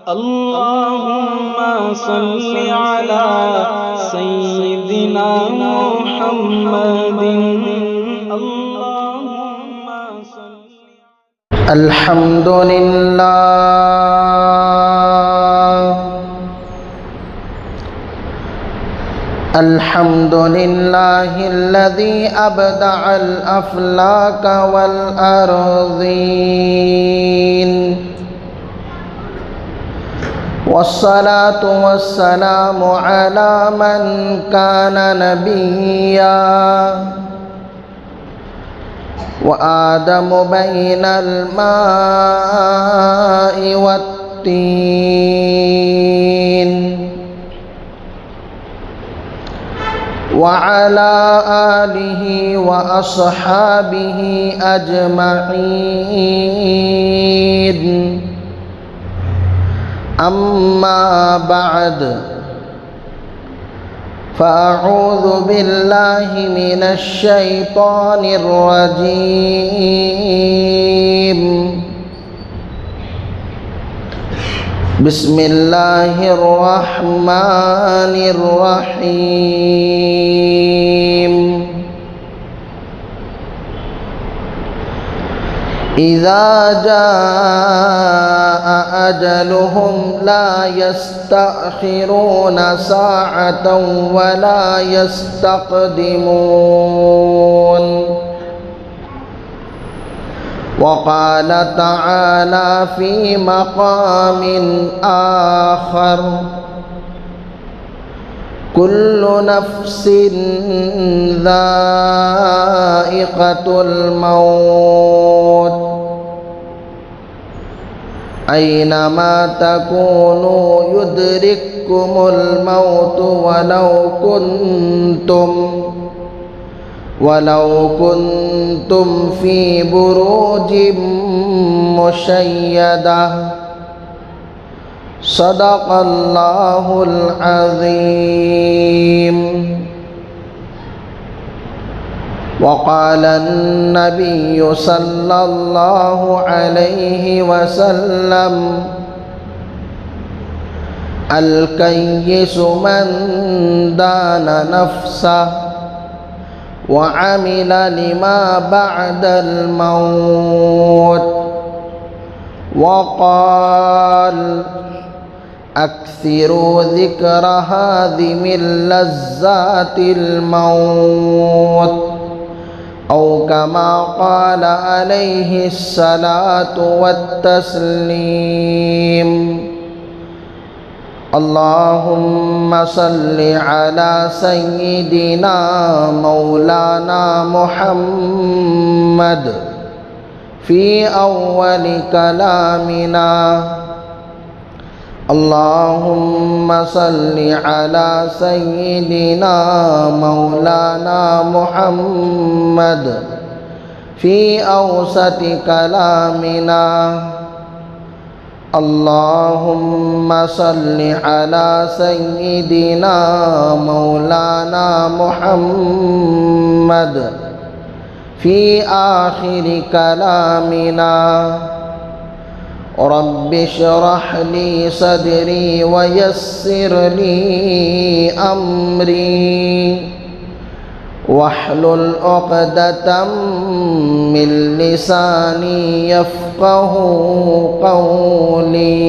اللهم صل على سيدنا محمد اللهم صل الحمد لله الذي أبدع الأفلاك والأرضين، والصلاة والسلام على من كان نبيا وآدم بين الماء والطين، وعلى آله وأصحابه أجمعين. أما بعد، فأعوذ بالله من الشيطان الرجيم. بسم الله الرحمن الرحيم. إذا جاء أجلهم لا يستأخرون ساعة ولا يستقدمون. وقال تعالى في مقام آخر: كل نفس ذائقة الموت، أينما تكونوا يدرككم الموت ولو كنتم في بروج مشيدة. صدق الله العظيم. وقال النبي صلى الله عليه وسلم: الكيس من دان نفسه وعمل لما بعد الموت. وقال: أكثروا ذكر هاذم اللذات الموت، أو كما قال عليه الصلاة والتسليم. اللهم صل على سيدنا مولانا محمد في أول كلامنا. اللهم صل على سيدنا مولانا محمد في أوسط كلامنا. اللهم صل على سيدنا مولانا محمد في آخر كلامنا. رب اشرح لي صدري ويسر لي أمري، واحلل عقدة من لساني يفقه قولي.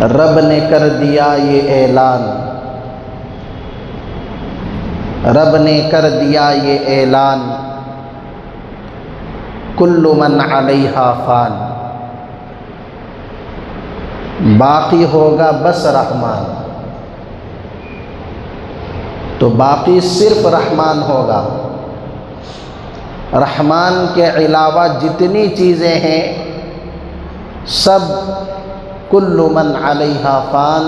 رب نے کر دیا یہ اعلان، رب نے کر دیا یہ اعلان، کل من علیہا فان، باقی ہوگا بس رحمان، تو باقی صرف رحمان ہوگا۔ رحمان کے علاوہ جتنی چیزیں ہیں سب کل من علیہا فان،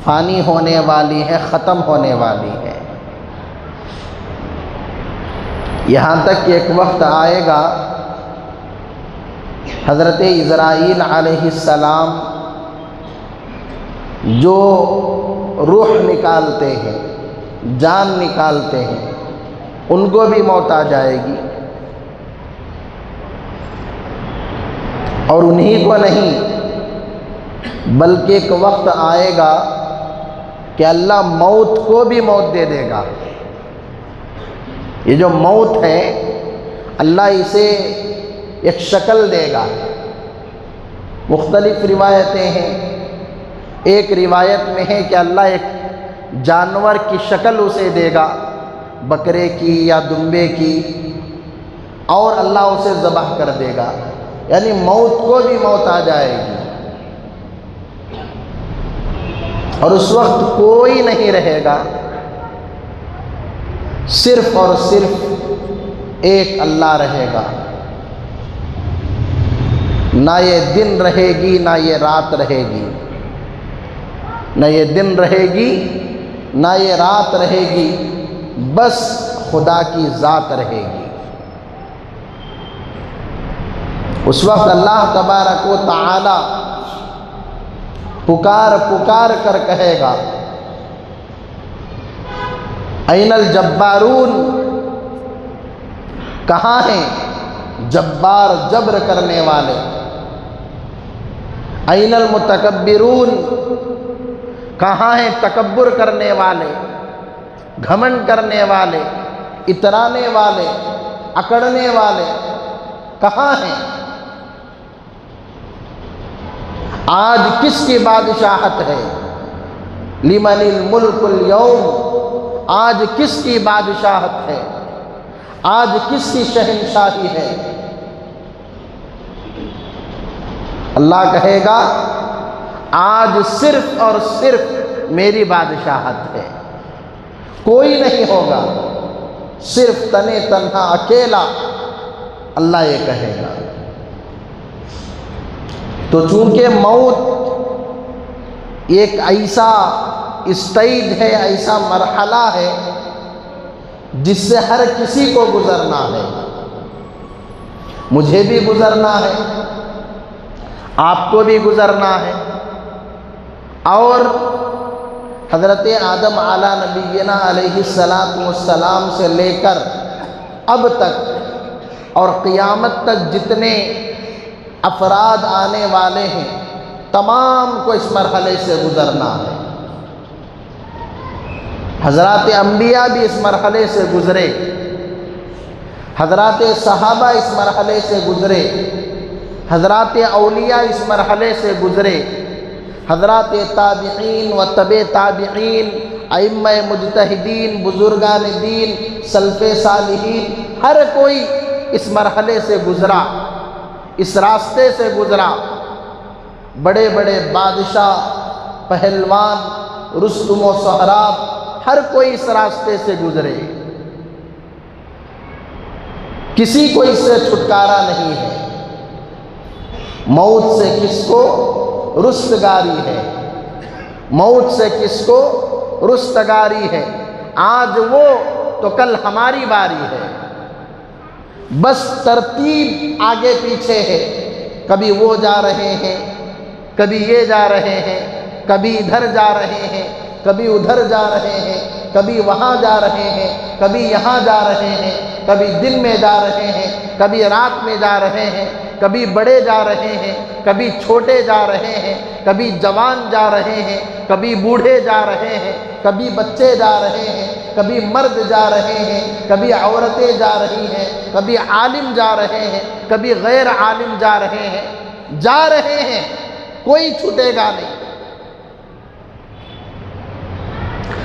فانی ہونے والی ہے، ختم ہونے والی ہے۔ یہاں تک کہ ایک وقت آئے گا حضرت اسرائیل علیہ السلام جو روح نکالتے ہیں، جان نکالتے ہیں، ان کو بھی موت آ جائے گی، اور انہی کو نہیں بلکہ ایک وقت آئے گا کہ اللہ موت کو بھی موت دے دے گا۔ یہ جو موت ہے اللہ اسے ایک شکل دے گا۔ مختلف روایتیں ہیں، ایک روایت میں ہے کہ اللہ ایک جانور کی شکل اسے دے گا، بکرے کی یا دمبے کی، اور اللہ اسے ذبح کر دے گا، یعنی موت کو بھی موت آ جائے گی، اور اس وقت کوئی نہیں رہے گا، صرف اور صرف ایک اللہ رہے گا۔ نہ یہ دن رہے گی نہ یہ رات رہے گی، نہ یہ دن رہے گی نہ یہ رات رہے گی، بس خدا کی ذات رہے گی۔ اس وقت اللہ تبارک و تعالی پکار پکار کر کہے گا این الجبارون، کہاں ہیں جبار جبر کرنے والے؟ این المتکبرون، کہاں ہیں تکبر کرنے والے، گھمنڈ کرنے والے، اترانے والے، اکڑنے والے، کہاں ہیں؟ آج کس کی بادشاہت ہے؟ لمن الملک اليوم، آج کس کی بادشاہت ہے؟ آج کس کی شہنشاہی ہے؟ اللہ کہے گا آج صرف اور صرف میری بادشاہت ہے، کوئی نہیں ہوگا، صرف تنے تنہا اکیلا اللہ یہ کہے گا۔ تو چونکہ موت ایک ایسا اسٹیج ہے، ایسا مرحلہ ہے جس سے ہر کسی کو گزرنا ہے، مجھے بھی گزرنا ہے، آپ کو بھی گزرنا ہے، اور حضرت آدم علی نبینا علیہ السلام سے لے کر اب تک اور قیامت تک جتنے افراد آنے والے ہیں تمام کو اس مرحلے سے گزرنا ہے۔ حضرات انبیاء بھی اس مرحلے سے گزرے، حضرات صحابہ اس مرحلے سے گزرے، حضرات اولیاء اس مرحلے سے گزرے، حضرات تابعین و تبع تابعین، ائمہ مجتہدین، بزرگان دین، سلف صالحین، ہر کوئی اس مرحلے سے گزرا، اس راستے سے گزرا۔ بڑے بڑے بادشاہ، پہلوان، رستم و سہراب، ہر کوئی اس راستے سے گزرے، کسی کو اس سے چھٹکارا نہیں ہے۔ موت سے کس کو رستگاری ہے، موت سے کس کو رستگاری ہے؟ آج وہ تو کل ہماری باری ہے، بس ترتیب آگے پیچھے ہے، کبھی وہ جا رہے ہیں، کبھی یہ جا رہے ہیں، کبھی ادھر جا رہے ہیں، کبھی ادھر جا رہے ہیں، کبھی وہاں جا رہے ہیں، کبھی یہاں جا رہے ہیں، کبھی دن میں جا رہے ہیں، کبھی رات میں جا رہے ہیں، کبھی بڑے جا رہے ہیں، کبھی چھوٹے جا رہے ہیں، کبھی جوان جا رہے ہیں، کبھی بوڑھے جا رہے ہیں، کبھی بچے جا رہے ہیں، کبھی مرد جا رہے ہیں، کبھی عورتیں جا رہی ہیں، کبھی عالم جا رہے ہیں، کبھی غیر عالم جا رہے ہیں، کوئی چھوٹے گا نہیں۔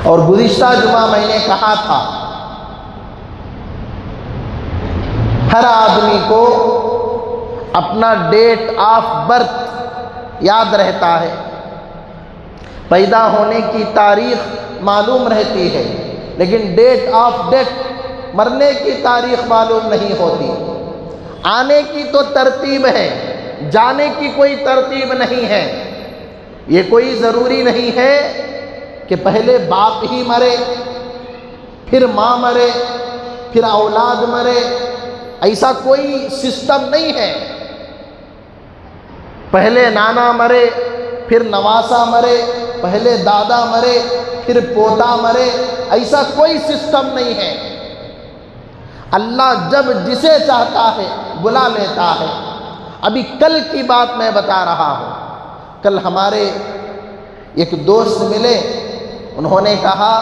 اور گزشتہ جمعہ میں نے کہا تھا ہر آدمی کو اپنا ڈیٹ آف برتھ یاد رہتا ہے، پیدا ہونے کی تاریخ معلوم رہتی ہے، لیکن ڈیٹ آف ڈیتھ مرنے کی تاریخ معلوم نہیں ہوتی۔ آنے کی تو ترتیب ہے، جانے کی کوئی ترتیب نہیں ہے۔ یہ کوئی ضروری نہیں ہے کہ پہلے باپ ہی مرے، پھر ماں مرے، پھر اولاد مرے، ایسا کوئی سسٹم نہیں ہے۔ پہلے نانا مرے، پھر نواسا مرے، پہلے دادا مرے، پھر پوتا مرے، ایسا کوئی سسٹم نہیں ہے۔ اللہ جب جسے چاہتا ہے بلا لیتا ہے۔ ابھی کل کی بات میں بتا رہا ہوں، کل ہمارے ایک دوست ملے، انہوں نے کہا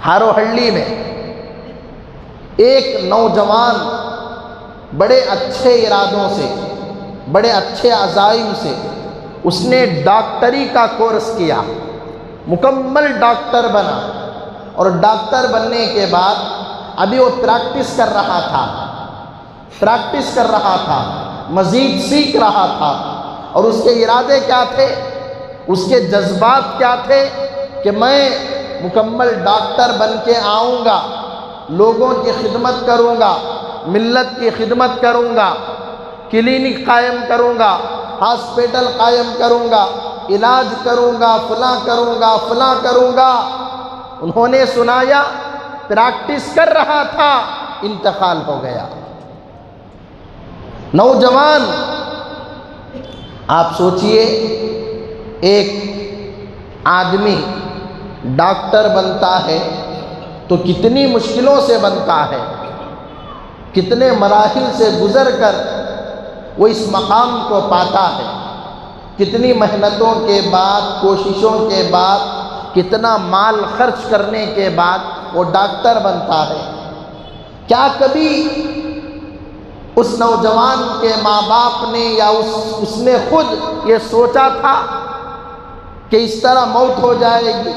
ہاروہلّی میں ایک نوجوان بڑے اچھے ارادوں سے، بڑے اچھے عزائم سے، اس نے ڈاکٹری کا کورس کیا، مکمل ڈاکٹر بنا، اور ڈاکٹر بننے کے بعد ابھی وہ پریکٹس کر رہا تھا، مزید سیکھ رہا تھا۔ اور اس کے ارادے کیا تھے، اس کے جذبات کیا تھے کہ میں مکمل ڈاکٹر بن کے آؤں گا، لوگوں کی خدمت کروں گا، ملت کی خدمت کروں گا، کلینک قائم کروں گا، ہاسپٹل قائم کروں گا، علاج کروں گا، فلاں کروں گا۔ انہوں نے سنایا، پریکٹس کر رہا تھا، انتقال ہو گیا۔ نوجوان، آپ سوچئے ایک آدمی ڈاکٹر بنتا ہے تو کتنی مشکلوں سے بنتا ہے، کتنے مراحل سے گزر کر وہ اس مقام کو پاتا ہے، کتنی محنتوں کے بعد، کوششوں کے بعد، کتنا مال خرچ کرنے کے بعد وہ ڈاکٹر بنتا ہے۔ کیا کبھی اس نوجوان کے ماں باپ نے یا اس نے خود یہ سوچا تھا کہ اس طرح موت ہو جائے گی؟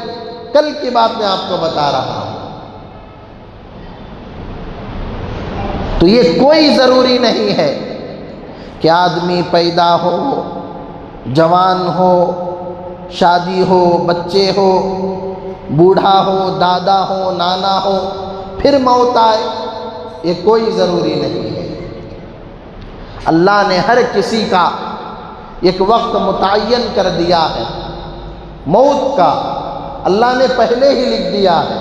کل کی بات میں آپ کو بتا رہا ہوں۔ تو یہ کوئی ضروری نہیں ہے کہ آدمی پیدا ہو، جوان ہو، شادی ہو، بچے ہو، بوڑھا ہو، دادا ہو، نانا ہو، پھر موت آئے، یہ کوئی ضروری نہیں ہے۔ اللہ نے ہر کسی کا ایک وقت متعین کر دیا ہے، موت کا اللہ نے پہلے ہی لکھ دیا ہے۔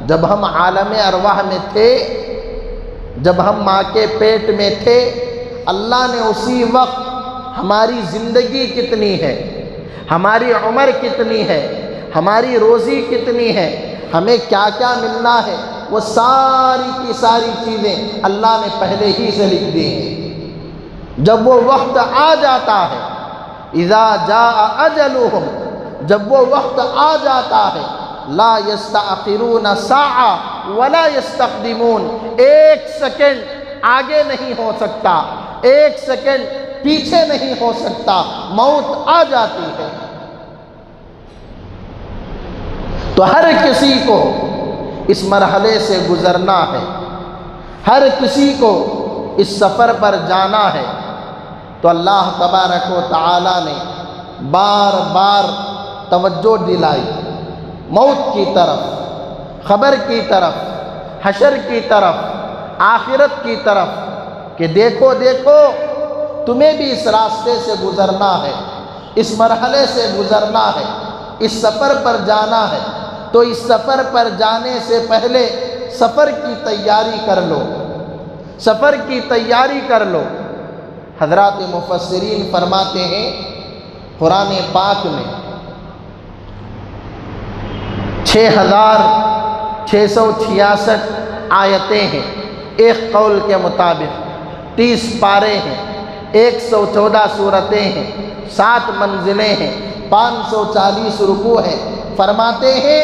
جب ہم عالم ارواح میں تھے، جب ہم ماں کے پیٹ میں تھے، اللہ نے اسی وقت ہماری زندگی کتنی ہے، ہماری عمر کتنی ہے، ہماری روزی کتنی ہے، ہمیں کیا کیا ملنا ہے، وہ ساری کی ساری چیزیں اللہ نے پہلے ہی سے لکھ دی ہیں۔ جب وہ وقت آ جاتا ہے، اذا جاء اجلہم، جب وہ وقت آ جاتا ہے، لا یستأخرون ساعہ ولا یستقدمون، ایک سیکنڈ آگے نہیں ہو سکتا، ایک سیکنڈ پیچھے نہیں ہو سکتا، موت آ جاتی ہے۔ تو ہر کسی کو اس مرحلے سے گزرنا ہے، ہر کسی کو اس سفر پر جانا ہے۔ تو اللہ تبارک و تعالی نے بار بار توجہ دلائی موت کی طرف، خبر کی طرف، حشر کی طرف، آخرت کی طرف، کہ دیکھو دیکھو تمہیں بھی اس راستے سے گزرنا ہے، اس مرحلے سے گزرنا ہے، اس سفر پر جانا ہے۔ تو اس سفر پر جانے سے پہلے سفر کی تیاری کر لو، سفر کی تیاری کر لو۔ حضرات مفسرین فرماتے ہیں قرآن پاک میں 6666 آیتیں ہیں، ایک قول کے مطابق 30 پارے ہیں، 114 سورتیں ہیں، 7 منزلیں ہیں، 540 رکوع ہیں۔ فرماتے ہیں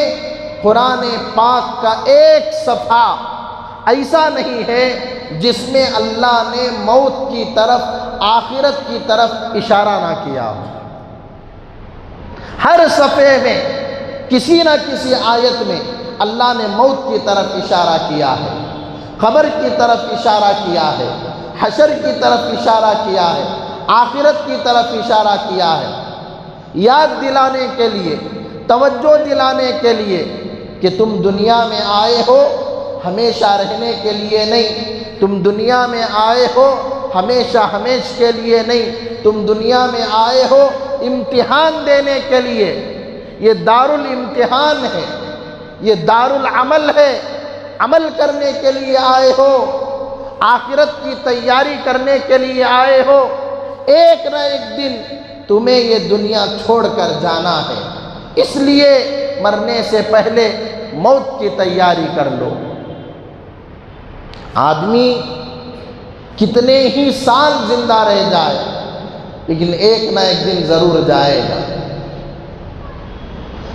قرآن پاک کا ایک صفحہ ایسا نہیں ہے جس میں اللہ نے موت کی طرف، آخرت کی طرف اشارہ نہ کیا ہو۔ ہر صفحے میں کسی نہ کسی آیت میں اللہ نے موت کی طرف اشارہ کیا ہے، قبر کی طرف اشارہ کیا ہے، حشر کی طرف اشارہ کیا ہے، آخرت کی طرف اشارہ کیا ہے، یاد دلانے کے لیے، توجہ دلانے کے لیے کہ تم دنیا میں آئے ہو ہمیشہ رہنے کے لیے نہیں، تم دنیا میں آئے ہو ہمیشہ ہمیش کے لیے نہیں، تم دنیا میں آئے ہو امتحان دینے کے لیے۔ یہ دار الامتحان ہے، یہ دار العمل ہے، عمل کرنے کے لیے آئے ہو، آخرت کی تیاری کرنے کے لیے آئے ہو۔ ایک نہ ایک دن تمہیں یہ دنیا چھوڑ کر جانا ہے، اس لیے مرنے سے پہلے موت کی تیاری کر لو۔ آدمی کتنے ہی سال زندہ رہ جائے لیکن ایک نہ ایک دن ضرور جائے گا۔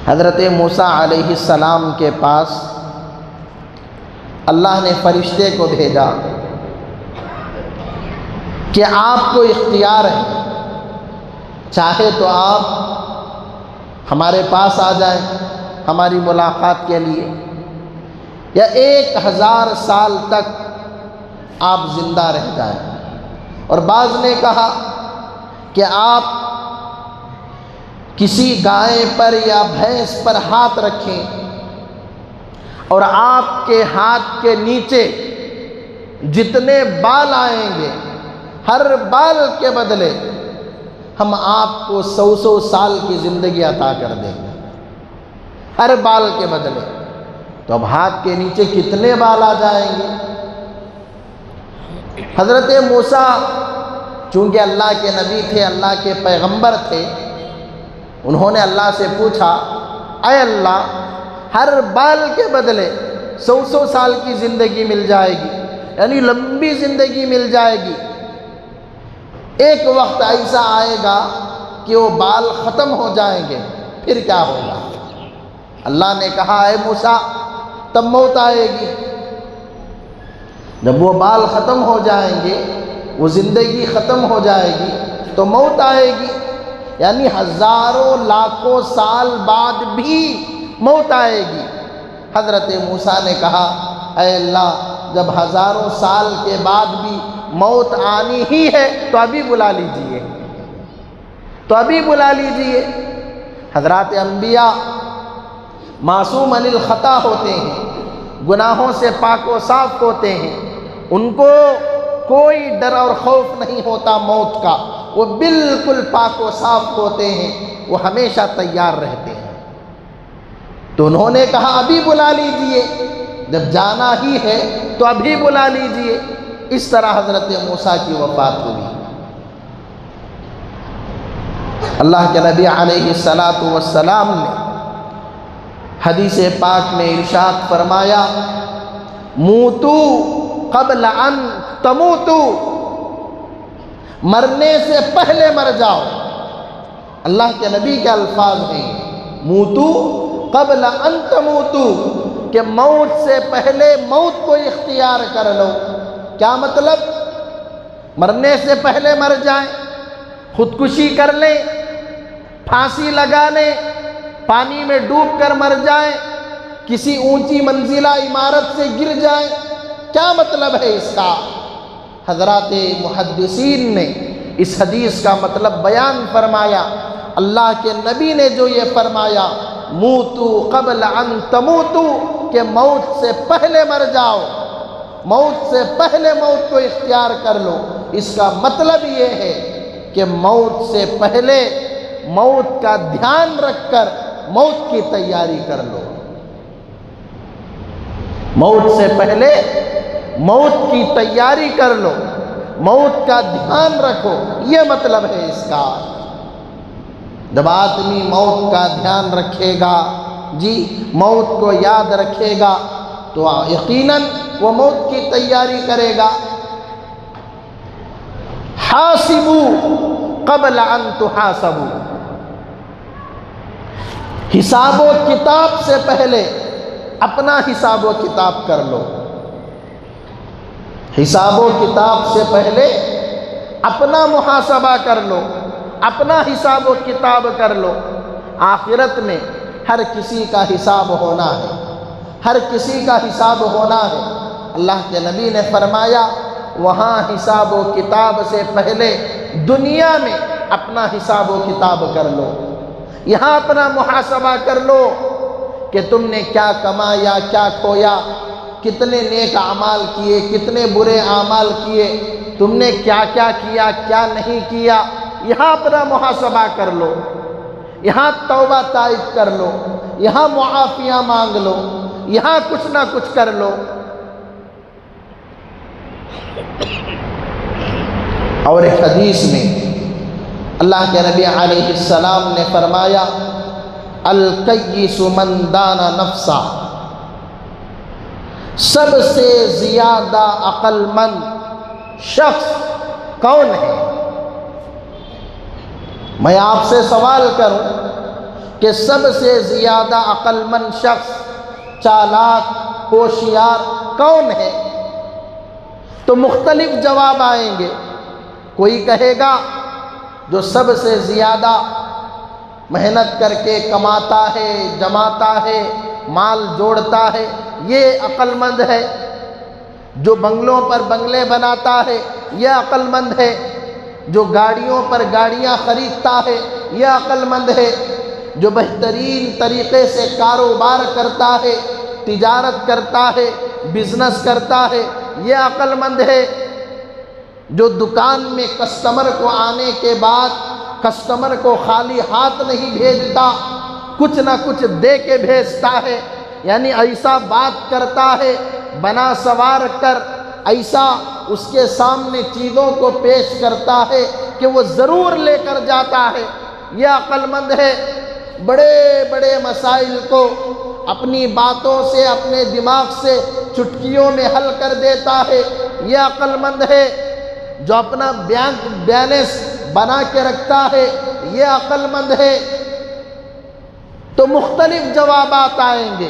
حضرت موسیٰ علیہ السلام کے پاس اللہ نے فرشتے کو بھیجا کہ آپ کو اختیار ہے، چاہے تو آپ ہمارے پاس آ جائیں ہماری ملاقات کے لیے، یا 1000 سال تک آپ زندہ رہ جائیں۔ اور بعض نے کہا کہ آپ کسی گائے پر یا بھینس پر ہاتھ رکھیں اور آپ کے ہاتھ کے نیچے جتنے بال آئیں گے ہر بال کے بدلے ہم آپ کو 100 سال کی زندگی عطا کر دیں گے، ہر بال کے بدلے۔ تو اب ہاتھ کے نیچے کتنے بال آ جائیں گے؟ حضرت موسیٰ چونکہ اللہ کے نبی تھے، اللہ کے پیغمبر تھے، انہوں نے اللہ سے پوچھا، اے اللہ، ہر بال کے بدلے 100 سال کی زندگی مل جائے گی، یعنی لمبی زندگی مل جائے گی۔ ایک وقت ایسا آئے گا کہ وہ بال ختم ہو جائیں گے، پھر کیا ہوگا؟ اللہ نے کہا، اے موسیٰ، تب موت آئے گی۔ جب وہ بال ختم ہو جائیں گے، وہ زندگی ختم ہو جائے گی تو موت آئے گی، یعنی ہزاروں لاکھوں سال بعد بھی موت آئے گی۔ حضرت موسیٰ نے کہا، اے اللہ، جب ہزاروں سال کے بعد بھی موت آنی ہی ہے تو ابھی بلا لیجئے، تو ابھی بلا لیجئے۔ حضرات انبیاء معصوم عن الخطا ہوتے ہیں، گناہوں سے پاک و صاف ہوتے ہیں، ان کو کوئی ڈر اور خوف نہیں ہوتا موت کا، وہ بالکل پاک و صاف ہوتے ہیں، وہ ہمیشہ تیار رہتے ہیں۔ تو انہوں نے کہا ابھی بلا لیجئے، جب جانا ہی ہے تو ابھی بلا لیجئے۔ اس طرح حضرت موسیٰ کی وفات ہوئی۔ اللہ کے نبی علیہ السلام نے حدیث پاک میں ارشاد فرمایا، موتو قبل ان تموتو، مرنے سے پہلے مر جاؤ۔ اللہ کے نبی کے الفاظ ہیں، موتو قبل ان تموتو، کہ موت سے پہلے موت کو اختیار کر لو۔ کیا مطلب؟ مرنے سے پہلے مر جائیں، خودکشی کر لیں، پھانسی لگا لیں، پانی میں ڈوب کر مر جائیں، کسی اونچی منزلہ عمارت سے گر جائیں، کیا مطلب ہے اس کا؟ حضرات محدثین نے اس حدیث کا مطلب بیان فرمایا۔ اللہ کے نبی نے جو یہ فرمایا، موتو قبل ان تموتو، کہ موت سے پہلے مر جاؤ، موت سے پہلے موت کو اختیار کر لو۔ اس کا مطلب یہ ہے کہ موت سے پہلے موت کا دھیان رکھ کر موت کی تیاری کر لو، موت سے پہلے موت کی تیاری کر لو، موت کا دھیان رکھو، یہ مطلب ہے اس کا۔ جب آدمی موت کا دھیان رکھے گا، جی موت کو یاد رکھے گا، تو یقیناً وہ موت کی تیاری کرے گا۔ حاسبوا قبل ان تحاسبوا، حساب و کتاب سے پہلے اپنا حساب و کتاب کر لو، حساب و کتاب سے پہلے اپنا محاسبہ کر لو، اپنا حساب و کتاب کر لو۔ آخرت میں ہر کسی کا حساب ہونا ہے، ہر کسی کا حساب ہونا ہے۔ اللہ کے نبی نے فرمایا وہاں حساب و کتاب سے پہلے دنیا میں اپنا حساب و کتاب کر لو، یہاں اپنا محاسبہ کر لو کہ تم نے کیا کمایا، کیا کھویا، کتنے نیک اعمال کیے، کتنے برے اعمال کیے، تم نے کیا کیا کیا، کیا نہیں کیا۔ یہاں اپنا محاسبہ کر لو، یہاں توبہ تائب کر لو، یہاں معافیاں مانگ لو، یہاں کچھ نہ کچھ کر لو۔ اور ایک حدیث میں اللہ کے نبی علیہ السلام نے فرمایا الکیس من دان نفسا، سب سے زیادہ عقل مند شخص کون ہے؟ میں آپ سے سوال کروں کہ سب سے زیادہ عقل مند شخص، چالاک، ہوشیار کون ہے؟ تو مختلف جواب آئیں گے۔ کوئی کہے گا جو سب سے زیادہ محنت کر کے کماتا ہے، جماتا ہے، مال جوڑتا ہے، یہ عقل مند ہے۔ جو بنگلوں پر بنگلے بناتا ہے یہ عقل مند ہے۔ جو گاڑیوں پر گاڑیاں خریدتا ہے یہ عقل مند ہے۔ جو بہترین طریقے سے کاروبار کرتا ہے، تجارت کرتا ہے، بزنس کرتا ہے، یہ عقل مند ہے۔ جو دکان میں کسٹمر کو آنے کے بعد کسٹمر کو خالی ہاتھ نہیں بھیجتا، کچھ نہ کچھ دے کے بھیجتا ہے، یعنی ایسا بات کرتا ہے بنا سوار کر، ایسا اس کے سامنے چیزوں کو پیش کرتا ہے کہ وہ ضرور لے کر جاتا ہے، یہ عقل مند ہے۔ بڑے بڑے مسائل کو اپنی باتوں سے، اپنے دماغ سے چٹکیوں میں حل کر دیتا ہے، یہ عقل مند ہے۔ جو اپنا بینک بیلنس بنا کے رکھتا ہے یہ عقل مند ہے۔ تو مختلف جوابات آئیں گے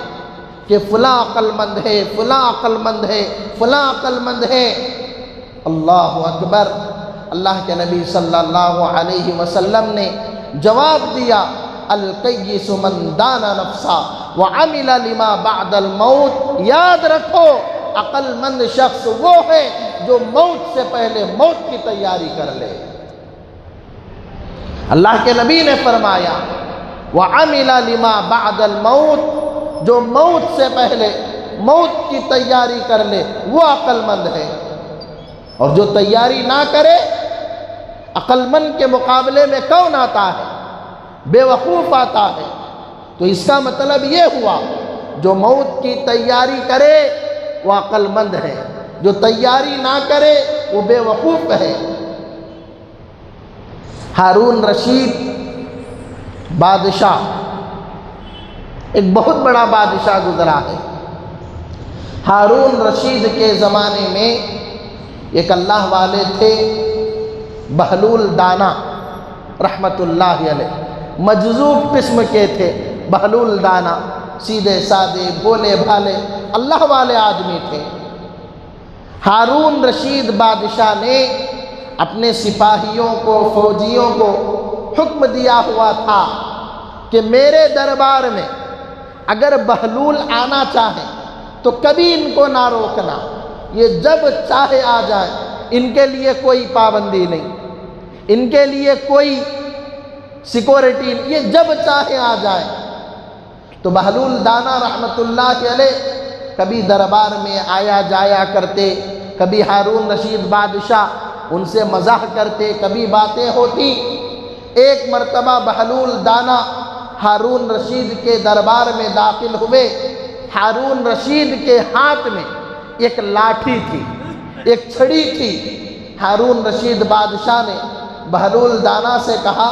کہ فلاں عقل مند ہے، فلاں عقل مند ہے، فلاں عقل مند ہے۔ اللہ اکبر! اللہ کے نبی صلی اللہ علیہ وسلم نے جواب دیا الکیس من دان نفسا وعمل لما بعد الموت۔ یاد رکھو عقل مند شخص وہ ہے جو موت سے پہلے موت کی تیاری کر لے۔ اللہ کے نبی نے فرمایا وعمل لما بعد الموت، جو موت سے پہلے موت کی تیاری کر لے وہ عقل مند ہے۔ اور جو تیاری نہ کرے، عقل مند کے مقابلے میں کون آتا ہے؟ بے وقوف آتا ہے۔ تو اس کا مطلب یہ ہوا جو موت کی تیاری کرے وہ عقل مند ہے، جو تیاری نہ کرے وہ بے وقوف ہے۔ ہارون رشید بادشاہ، ایک بہت بڑا بادشاہ گزرا ہے۔ ہارون رشید کے زمانے میں ایک اللہ والے تھے بہلول دانا رحمت اللہ علیہ، مجذوب قسم کے تھے۔ بہلول دانا سیدھے سادے بھولے بھالے اللہ والے آدمی تھے۔ ہارون رشید بادشاہ نے اپنے سپاہیوں کو، فوجیوں کو حکم دیا ہوا تھا کہ میرے دربار میں اگر بہلول آنا چاہیں تو کبھی ان کو نہ روکنا، یہ جب چاہے آ جائیں، ان کے لیے کوئی پابندی نہیں، ان کے لیے کوئی سیکورٹی نہیں، یہ جب چاہے آ جائیں۔ تو بہلول دانا رحمت اللہ علیہ کبھی دربار میں آیا جایا کرتے، کبھی ہارون رشید بادشاہ ان سے مزاح کرتے، کبھی باتیں ہوتی۔ ایک مرتبہ بہلول دانا ہارون رشید کے دربار میں داخل ہوئے۔ ہارون رشید کے ہاتھ میں ایک لاٹھی تھی، ایک چھڑی تھی۔ ہارون رشید بادشاہ نے بہلول دانا سے کہا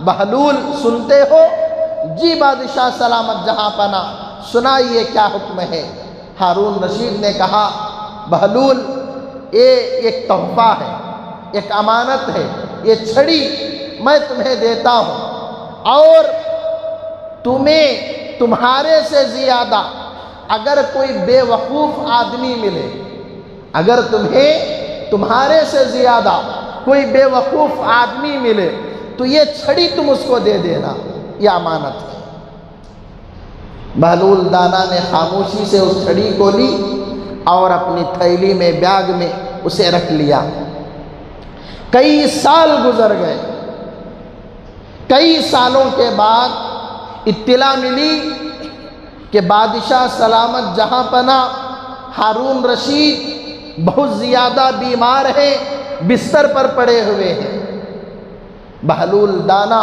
بہلول سنتے ہو؟ جی بادشاہ سلامت جہاں پناہ، سنائیے کیا حکم ہے؟ ہارون رشید نے کہا بہلول یہ ایک تحفہ ہے، ایک امانت ہے، یہ چھڑی میں تمہیں دیتا ہوں، اور تمہیں تمہارے سے زیادہ اگر کوئی بے وقوف آدمی ملے، اگر تمہیں تمہارے سے زیادہ کوئی بے وقوف آدمی ملے تو یہ چھڑی تم اس کو دے دینا، یہ امانت ہے۔ بہلول دانا نے خاموشی سے اس چھڑی کو لی اور اپنی تھیلی میں بیگ میں اسے رکھ لیا۔ کئی سال گزر گئے، کئی سالوں کے بعد اطلاع ملی کہ بادشاہ سلامت جہاں پناہ ہارون رشید بہت زیادہ بیمار ہیں، بستر پر پڑے ہوئے ہیں۔ بہلول دانا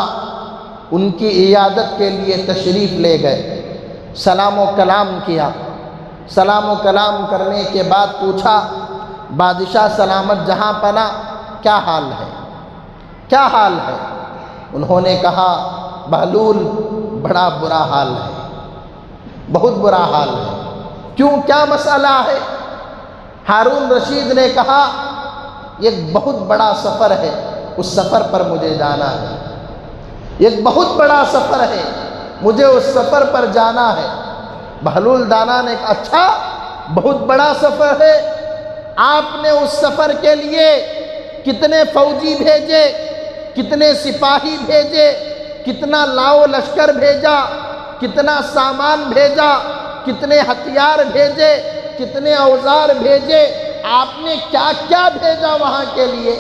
ان کی عیادت کے لیے تشریف لے گئے، سلام و کلام کیا۔ سلام و کلام کرنے کے بعد پوچھا، بادشاہ سلامت جہاں پناہ کیا حال ہے، کیا حال ہے؟ انہوں نے کہا، بہلول بڑا برا حال ہے، بہت برا حال ہے۔ کیوں، کیا مسئلہ ہے؟ ہارون رشید نے کہا، ایک بہت بڑا سفر ہے، اس سفر پر مجھے جانا ہے، ایک بہت بڑا سفر ہے، مجھے اس سفر پر جانا ہے۔ بہلول دانا نے کہا، اچھا بہت بڑا سفر ہے، آپ نے اس سفر کے لیے کتنے فوجی بھیجے، کتنے سپاہی بھیجے، کتنا لاؤ لشکر بھیجا، کتنا سامان بھیجا، کتنے ہتھیار بھیجے، کتنے اوزار بھیجے، آپ نے کیا کیا بھیجا وہاں کے لیے؟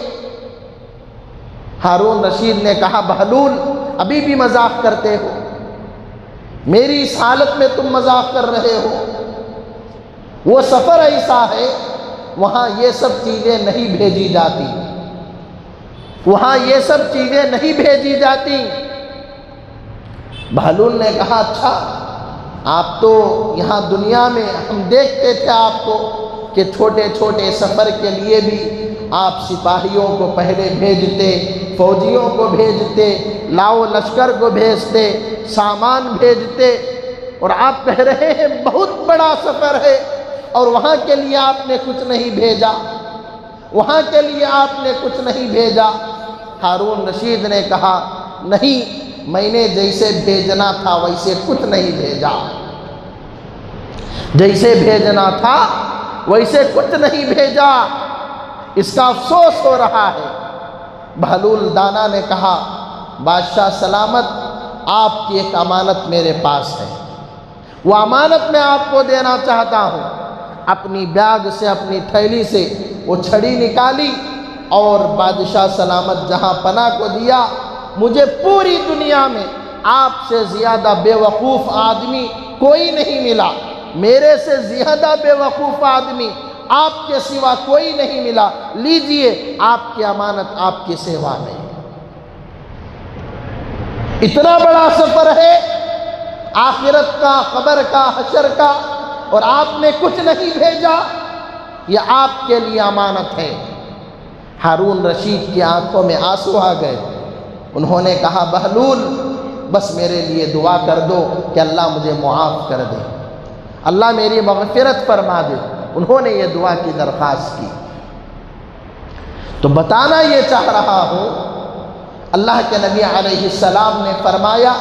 ہارون رشید نے کہا، بہلول ابھی بھی مذاق کرتے ہو، میری اس حالت میں تم مذاق کر رہے ہو؟ وہ سفر ایسا ہے، وہاں یہ سب چیزیں نہیں بھیجی جاتی، وہاں یہ سب چیزیں نہیں بھیجی جاتی۔ بہلول نے کہا، اچھا آپ تو یہاں دنیا میں ہم دیکھتے تھے آپ کو کہ چھوٹے چھوٹے سفر کے لیے بھی آپ سپاہیوں کو پہلے بھیجتے، فوجیوں کو بھیجتے، لاؤ لشکر کو بھیجتے، سامان بھیجتے، اور آپ کہہ رہے ہیں بہت بڑا سفر ہے اور وہاں کے لیے آپ نے کچھ نہیں بھیجا، وہاں کے لیے آپ نے کچھ نہیں بھیجا۔ ہارون رشید نے کہا، نہیں، میں نے جیسے بھیجنا تھا ویسے کچھ نہیں بھیجا، جیسے بھیجنا تھا ویسے کچھ نہیں بھیجا، اس کا افسوس ہو رہا ہے۔ بہلول دانا نے کہا، بادشاہ سلامت آپ کی ایک امانت میرے پاس ہے، وہ امانت میں آپ کو دینا چاہتا ہوں۔ اپنی بیگ سے، اپنی تھیلی سے وہ چھڑی نکالی اور بادشاہ سلامت جہاں پناہ کو دیا۔ مجھے پوری دنیا میں آپ سے زیادہ بے وقوف آدمی کوئی نہیں ملا، میرے سے زیادہ بے وقوف آدمی آپ کے سوا کوئی نہیں ملا، لیجئے آپ کی امانت آپ کی سیوا میں۔ اتنا بڑا سفر ہے، آخرت کا، قبر کا، حشر کا، اور آپ نے کچھ نہیں بھیجا، یہ آپ کے لیے امانت ہے۔ ہارون رشید کی آنکھوں میں آنسو آ گئے، انہوں نے کہا، بہلول بس میرے لیے دعا کر دو کہ اللہ مجھے معاف کر دے، اللہ میری مغفرت فرما دے۔ انہوں نے یہ دعا کی درخواست کی۔ تو بتانا یہ چاہ رہا ہوں، اللہ کے نبی علیہ السلام نے فرمایا،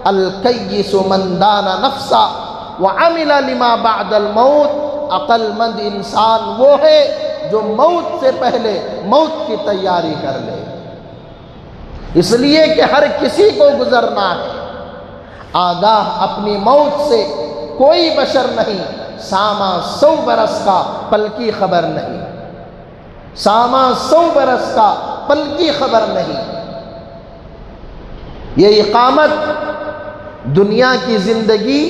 الکیس من دان نفسا وعمل لما بعد الموت، عقل مند انسان وہ ہے جو موت سے پہلے موت کی تیاری کر لے، اس لیے کہ ہر کسی کو گزرنا ہے۔ آگاہ اپنی موت سے کوئی بشر نہیں، ساما 100 برس کا پل کی خبر نہیں، ساما 100 برس کا پل کی خبر نہیں۔ یہ اقامت دنیا کی زندگی،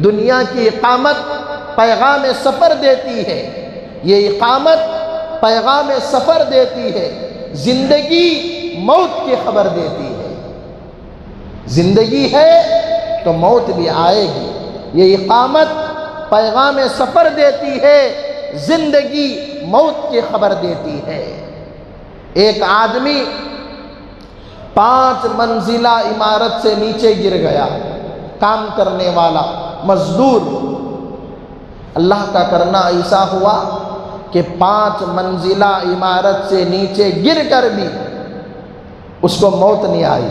دنیا کی اقامت پیغام سفر دیتی ہے، یہ اقامت پیغام سفر دیتی ہے، زندگی موت کی خبر دیتی ہے۔ زندگی ہے تو موت بھی آئے گی، یہ اقامت پیغام سفر دیتی ہے، زندگی موت کی خبر دیتی ہے۔ ایک آدمی 5 منزلہ عمارت سے نیچے گر گیا، کام کرنے والا مزدور۔ اللہ کا کرنا ایسا ہوا کہ 5 منزلہ عمارت سے نیچے گر کر بھی اس کو موت نہیں آئی۔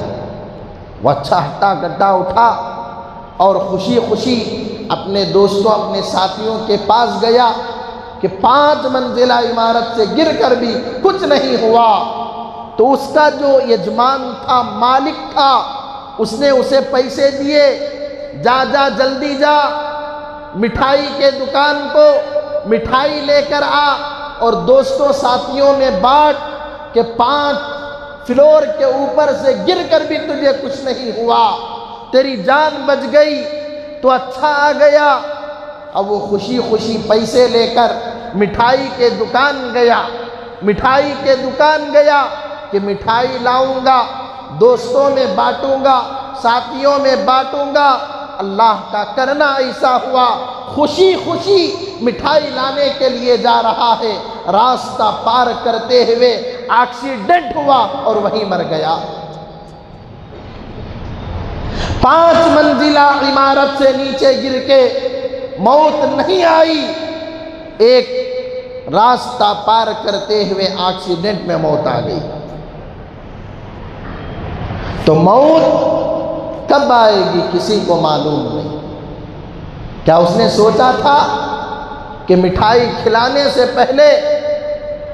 وہ اچھا ہٹا گڈھا اٹھا اور خوشی خوشی اپنے دوستوں، اپنے ساتھیوں کے پاس گیا کہ 5 منزلہ عمارت سے گر کر بھی کچھ نہیں ہوا۔ تو اس کا جو یجمان تھا، مالک تھا، اس نے اسے پیسے دیے، جا جا جلدی جا، مٹھائی کے دکان کو مٹھائی لے کر آ اور دوستوں ساتھیوں میں بانٹ کہ 5 فلور کے اوپر سے گر کر بھی تجھے کچھ نہیں ہوا، تیری جان بچ گئی تو اچھا آ گیا۔ اب وہ خوشی خوشی پیسے لے کر مٹھائی کے دکان گیا، مٹھائی کے دکان گیا کہ مٹھائی لاؤں گا، دوستوں میں بانٹوں گا، ساتھیوں میں بانٹوں گا۔ اللہ کا کرنا ایسا ہوا، خوشی خوشی مٹھائی لانے کے لیے جا رہا ہے، راستہ پار کرتے ہوئے ایکسیڈنٹ ہوا اور وہیں مر گیا۔ 5 منزلہ عمارت سے نیچے گر کے موت نہیں آئی، ایک راستہ پار کرتے ہوئے ایکسیڈنٹ میں موت آ گئی۔ تو موت کب آئے گی کسی کو معلوم نہیں۔ کیا اس نے سوچا تھا کہ مٹھائی کھلانے سے پہلے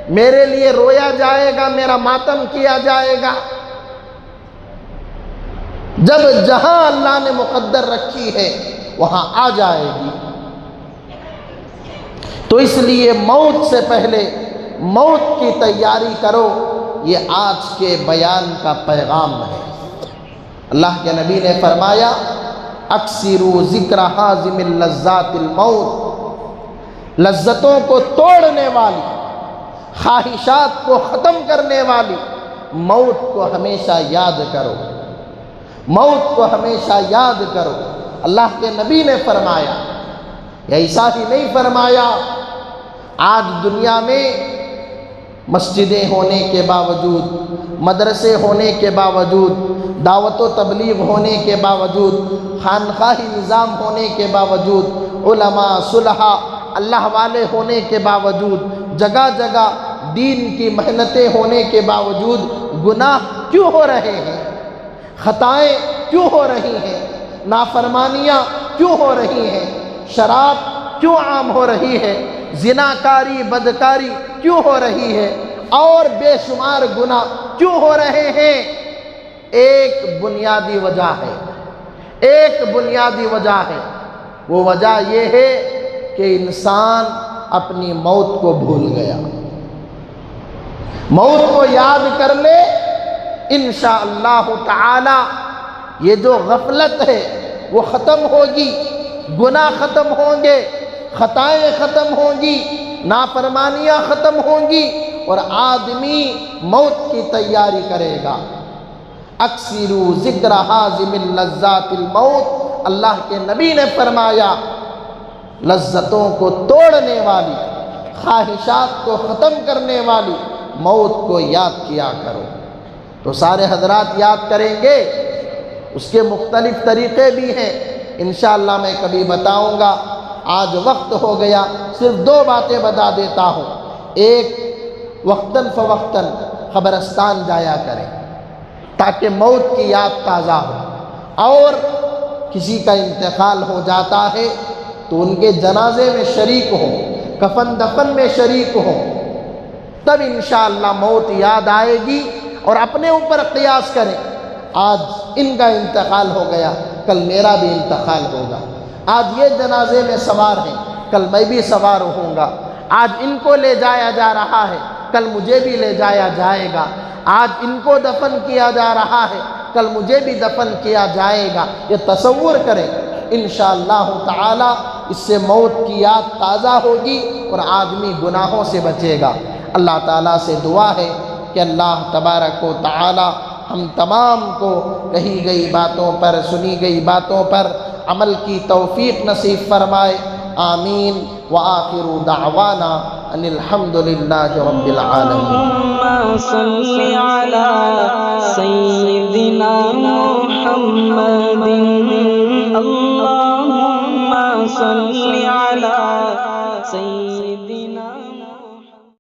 میرے لیے رویا جائے گا، میرا ماتم کیا جائے گا؟ جب جہاں اللہ نے مقدر رکھی ہے وہاں آ جائے گی۔ تو اس لیے موت سے پہلے موت کی تیاری کرو، یہ آج کے بیان کا پیغام ہے۔ اللہ کے نبی نے فرمایا اکثروا ذکر حازم اللذات الموت، لذتوں کو توڑنے والی، خواہشات کو ختم کرنے والی موت کو ہمیشہ یاد کرو، موت کو ہمیشہ یاد کرو۔ اللہ کے نبی نے فرمایا، ایسا ہی نہیں فرمایا آج دنیا میں مسجدیں ہونے کے باوجود، مدرسے ہونے کے باوجود، دعوت و تبلیغ ہونے کے باوجود، خانقاہی نظام ہونے کے باوجود، علماء صلحاء اللہ والے ہونے کے باوجود، جگہ جگہ دین کی محنتیں ہونے کے باوجود گناہ کیوں ہو رہے ہیں؟ خطائیں کیوں ہو رہی ہیں؟ نافرمانیاں کیوں ہو رہی ہیں؟ شراب کیوں عام ہو رہی ہے؟ زناکاری بدکاری کیوں ہو رہی ہے؟ اور بے شمار گناہ کیوں ہو رہے ہیں؟ ایک بنیادی وجہ ہے، ایک بنیادی وجہ ہے۔ وہ وجہ یہ ہے کہ انسان اپنی موت کو بھول گیا۔ موت کو یاد کر لے، انشاءاللہ تعالی یہ جو غفلت ہے وہ ختم ہوگی، گناہ ختم ہوں گے، خطائیں ختم ہوں گی، نافرمانیاں ختم ہوں گی، اور آدمی موت کی تیاری کرے گا۔ اکثروا ذکر حازم اللذات الموت، اللہ کے نبی نے فرمایا لذتوں کو توڑنے والی، خواہشات کو ختم کرنے والی موت کو یاد کیا کرو۔ تو سارے حضرات یاد کریں گے، اس کے مختلف طریقے بھی ہیں، انشاءاللہ میں کبھی بتاؤں گا۔ آج وقت ہو گیا، صرف 2 باتیں بتا دیتا ہوں۔ ایک، وقتاً فوقتاً قبرستان جایا کریں تاکہ موت کی یاد تازہ ہو، اور کسی کا انتقال ہو جاتا ہے تو ان کے جنازے میں شریک ہوں، کفن دفن میں شریک ہوں، تب انشاءاللہ موت یاد آئے گی، اور اپنے اوپر قیاس کریں، آج ان کا انتقال ہو گیا، کل میرا بھی انتقال ہوگا، آج یہ جنازے میں سوار ہیں، کل میں بھی سوار ہوں گا، آج ان کو لے جایا جا رہا ہے، کل مجھے بھی لے جایا جائے گا، آج ان کو دفن کیا جا رہا ہے، کل مجھے بھی دفن کیا جائے گا۔ یہ تصور کریں، انشاءاللہ تعالی اس سے موت کی یاد تازہ ہوگی اور آدمی گناہوں سے بچے گا۔ اللہ تعالیٰ سے دعا ہے کہ اللہ تبارک و تعالی ہم تمام کو کہی گئی باتوں پر، سنی گئی باتوں پر عمل کی توفیق نصیب فرمائے، آمین۔ وآخر دعوانا ان الحمد للہ رب العالمین۔ اللهم صل على سيدنا محمد، اللهم صل على سيدنا